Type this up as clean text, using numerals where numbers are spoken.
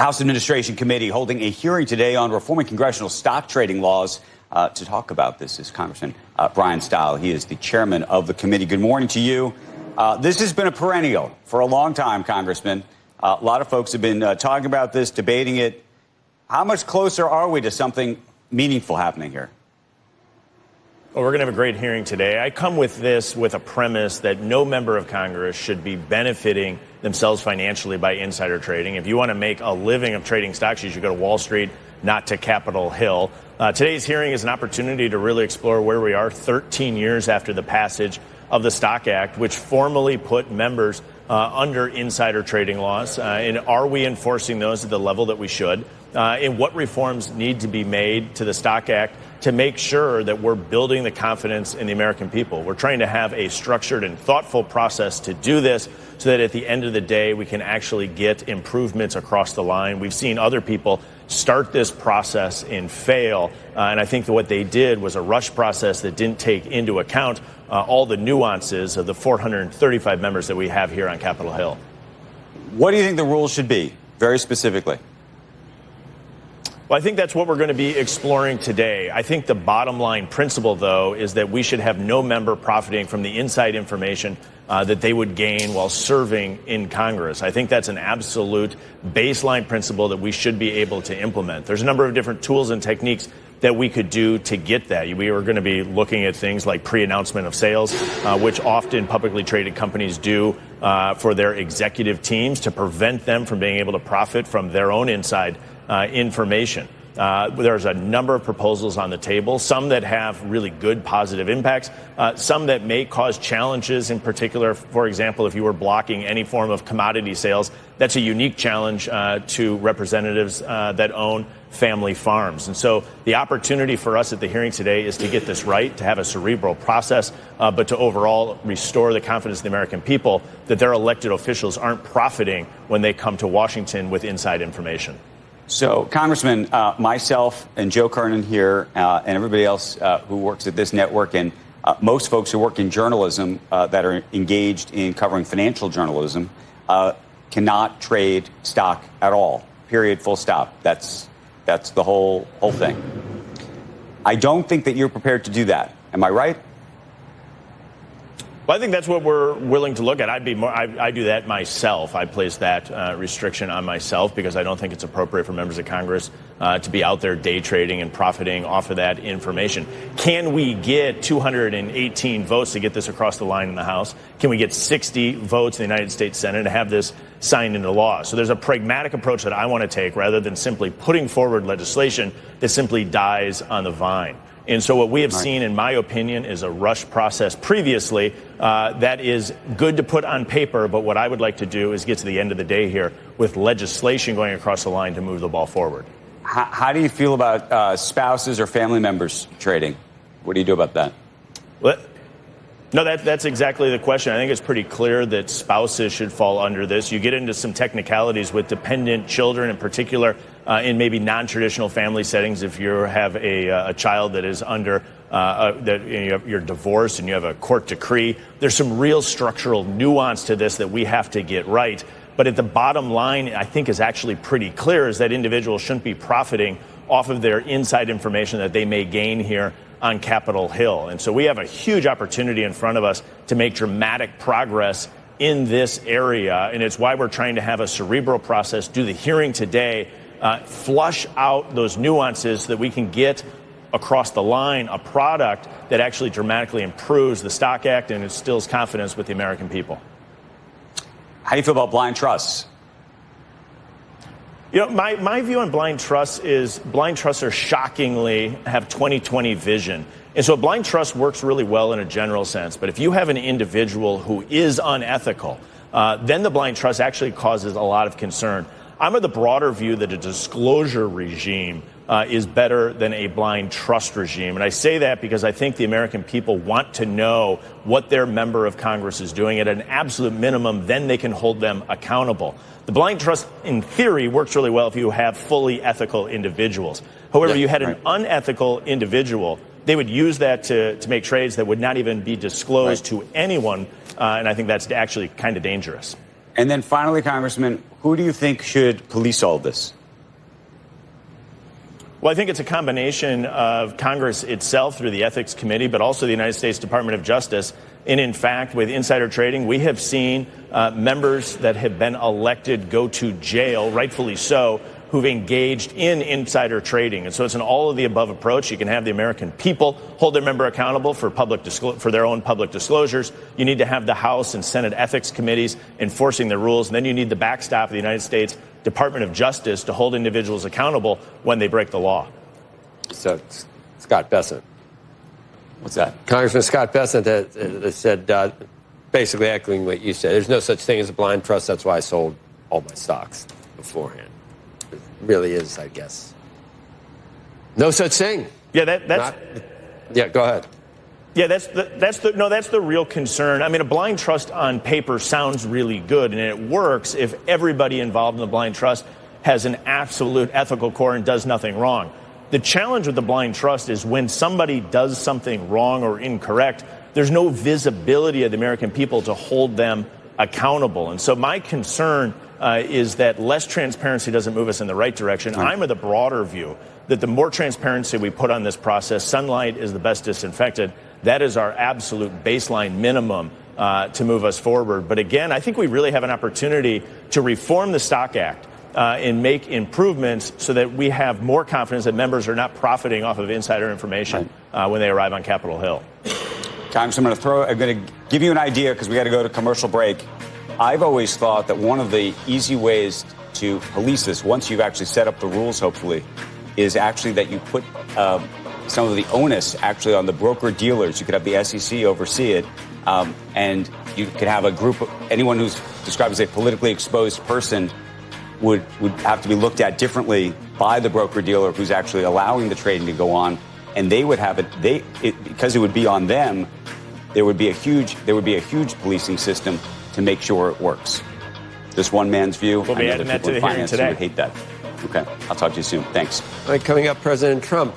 House Administration Committee holding a hearing today on reforming congressional stock trading laws. To talk about this is Congressman Brian Steil. He is the chairman of the committee. Good morning to you. This has been a perennial for a long time, Congressman. A lot of folks have been talking about this, debating it. How much closer are we to something meaningful happening here? Well, we're going to have a great hearing today. I come with this with a premise that no member of Congress should be benefiting themselves financially by insider trading. If you want to make a living of trading stocks, you should go to Wall Street, not to Capitol Hill. Today's hearing is an opportunity to really explore where we are 13 years after the passage of the Stock Act, which formally put members under insider trading laws. And are we enforcing those at the level that we should? And what reforms need to be made to the Stock Act to make sure that we're building the confidence in the American people? We're trying to have a structured and thoughtful process to do this so that at the end of the day, we can actually get improvements across the line. We've seen other people start this process and fail. And I think that what they did was a rush process that didn't take into account all the nuances of the 435 members that we have here on Capitol Hill. What do you think the rules should be, very specifically? Well, I think that's what we're going to be exploring today. I think the bottom line principle, though, is that we should have no member profiting from the inside information that they would gain while serving in Congress. I think that's an absolute baseline principle that we should be able to implement. There's a number of different tools and techniques that we could do to get that. We are going to be looking at things like pre-announcement of sales, which often publicly traded companies do for their executive teams to prevent them from being able to profit from their own inside information. There's a number of proposals on the table, some that have really good positive impacts, some that may cause challenges in particular. For example, if you were blocking any form of commodity sales, that's a unique challenge to representatives that own family farms. And so the opportunity for us at the hearing today is to get this right, to have a cerebral process, but to overall restore the confidence of the American people that their elected officials aren't profiting when they come to Washington with inside information. So, Congressman, myself and Joe Kernan here and everybody else who works at this network and most folks who work in journalism that are engaged in covering financial journalism cannot trade stock at all, period, full stop. That's the whole thing. I don't think that you're prepared to do that. Am I right? Well, I think that's what we're willing to look at. I do that myself. I place that restriction on myself because I don't think it's appropriate for members of Congress to be out there day trading and profiting off of that information. Can we get 218 votes to get this across the line in the House? Can we get 60 votes in the United States Senate to have this signed into law? So there's a pragmatic approach that I want to take rather than simply putting forward legislation that simply dies on the vine. And so what we have seen, in my opinion, is a rush process previously that is good to put on paper. But what I would like to do is get to the end of the day here with legislation going across the line to move the ball forward. How do you feel about spouses or family members trading? What do you do about that? Well, no, that's exactly the question. I think it's pretty clear that spouses should fall under this. You get into some technicalities with dependent children in particular in maybe non-traditional family settings. If you have a child that is under you're divorced and you have a court decree, there's some real structural nuance to this that we have to get right. But at the bottom line, I think is actually pretty clear, is that individuals shouldn't be profiting off of their inside information that they may gain here on Capitol Hill. And so we have a huge opportunity in front of us to make dramatic progress in this area. And it's why we're trying to have a cerebral process, do the hearing today, flush out those nuances so that we can get across the line a product that actually dramatically improves the Stock Act and instills confidence with the American people. How do you feel about blind trusts? You know, my view on blind trusts is blind trusts are shockingly have 20/20 vision. And so a blind trust works really well in a general sense. But if you have an individual who is unethical, then the blind trust actually causes a lot of concern. I'm of the broader view that a disclosure regime is better than a blind trust regime. And I say that because I think the American people want to know what their member of Congress is doing at an absolute minimum. Then they can hold them accountable. The blind trust, in theory, works really well if you have fully ethical individuals. However, you had an unethical individual, they would use that to make trades that would not even be disclosed to anyone. And I think that's actually kind of dangerous. And then finally, Congressman, who do you think should police all this? Well, I think it's a combination of Congress itself through the Ethics Committee, but also the United States Department of Justice. And in fact, with insider trading, we have seen members that have been elected go to jail, rightfully so, who've engaged in insider trading. And so it's an all-of-the-above approach. You can have the American people hold their member accountable for for their own public disclosures. You need to have the House and Senate ethics committees enforcing the rules. And then you need the backstop of the United States Department of Justice to hold individuals accountable when they break the law. So, Scott Bessent. What's that? Congressman Scott Bessent said, basically echoing what you said, there's no such thing as a blind trust. That's why I sold all my stocks beforehand. It really is, I guess. No such thing. Yeah, yeah, go ahead. Yeah, that's the real concern. I mean, a blind trust on paper sounds really good, and it works if everybody involved in the blind trust has an absolute ethical core and does nothing wrong. The challenge with the blind trust is when somebody does something wrong or incorrect, there's no visibility of the American people to hold them accountable. And so my concern is that less transparency doesn't move us in the right direction. I'm of the broader view that the more transparency we put on this process, sunlight is the best disinfectant. That is our absolute baseline minimum to move us forward. But again, I think we really have an opportunity to reform the Stock Act and make improvements so that we have more confidence that members are not profiting off of insider information when they arrive on Capitol Hill. Congressman, I'm going to give you an idea because we got to go to commercial break. I've always thought that one of the easy ways to police this, once you've actually set up the rules, hopefully, is actually that you put some of the onus actually on the broker-dealers. You could have the SEC oversee it, and you could have a group of anyone who's described as a politically exposed person would have to be looked at differently by the broker-dealer who's actually allowing the trading to go on, and they would have because it would be on them. There would be a huge policing system to make sure it works. This one man's view. We'll be adding that to the hearing today. Would hate that. Okay, I'll talk to you soon. Thanks. All right, coming up, President Trump.